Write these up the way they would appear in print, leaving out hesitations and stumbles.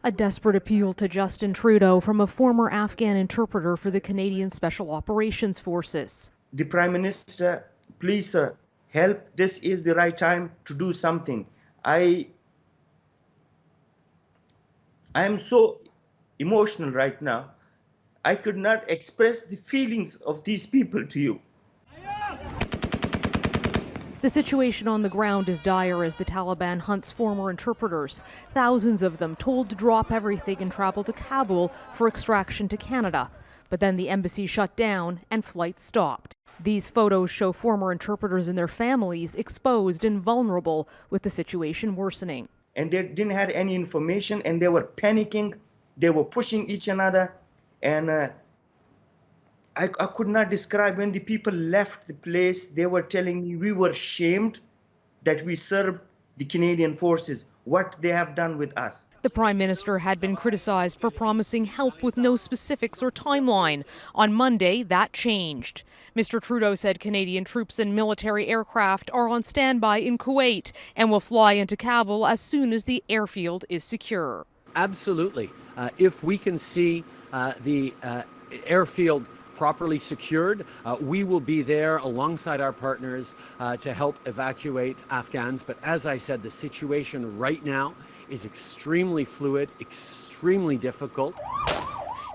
A desperate appeal to Justin Trudeau from a former Afghan interpreter for the Canadian Special Operations Forces. The Prime Minister, please, sir, help. This is the right time to do something. I am so emotional right now. I could not express the feelings of these people to you. The situation on the ground is dire as the Taliban hunts former interpreters, thousands of them told to drop everything and travel to Kabul for extraction to Canada. But then the embassy shut down and flights stopped. These photos show former interpreters and their families exposed and vulnerable, with the situation worsening. And they didn't have any information, and they were panicking. They were pushing each another, and I could not describe. When the people left the place, they were telling me we were shamed that we served the Canadian forces, what they have done with us. The Prime Minister had been criticized for promising help with no specifics or timeline. On Monday, that changed. Mr. Trudeau said Canadian troops and military aircraft are on standby in Kuwait and will fly into Kabul as soon as the airfield is secure. Absolutely. If we can see the airfield properly secured, we will be there alongside our partners to help evacuate Afghans. But as I said, the situation right now is extremely fluid, extremely difficult.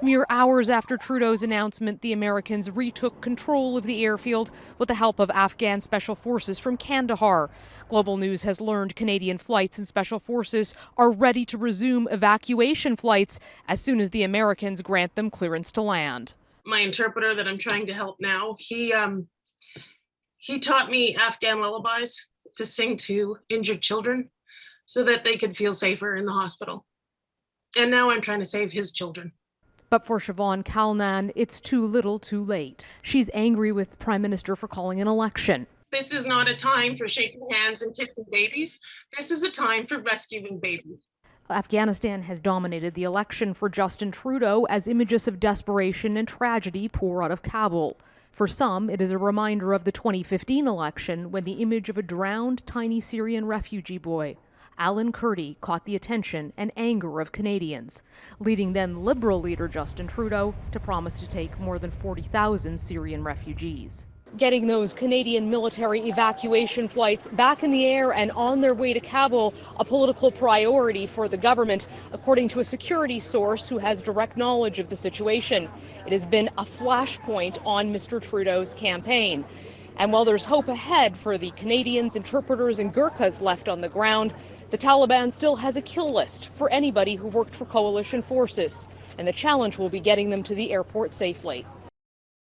Mere hours after Trudeau's announcement, the Americans retook control of the airfield with the help of Afghan special forces from Kandahar. Global News has learned Canadian flights and special forces are ready to resume evacuation flights as soon as the Americans grant them clearance to land. My interpreter that I'm trying to help now, he taught me Afghan lullabies to sing to injured children so that they could feel safer in the hospital. And now I'm trying to save his children. But for Siobhan Kalnan, it's too little too late. She's angry with the Prime Minister for calling an election. This is not a time for shaking hands and kissing babies. This is a time for rescuing babies. Afghanistan has dominated the election for Justin Trudeau as images of desperation and tragedy pour out of Kabul. For some, it is a reminder of the 2015 election when the image of a drowned tiny Syrian refugee boy, Alan Kurdi, caught the attention and anger of Canadians, leading then Liberal leader Justin Trudeau to promise to take more than 40,000 Syrian refugees. Getting those Canadian military evacuation flights back in the air and on their way to Kabul, a political priority for the government, according to a security source who has direct knowledge of the situation. It has been a flashpoint on Mr. Trudeau's campaign. And while there's hope ahead for the Canadians, interpreters, and Gurkhas left on the ground, the Taliban still has a kill list for anybody who worked for coalition forces. And the challenge will be getting them to the airport safely.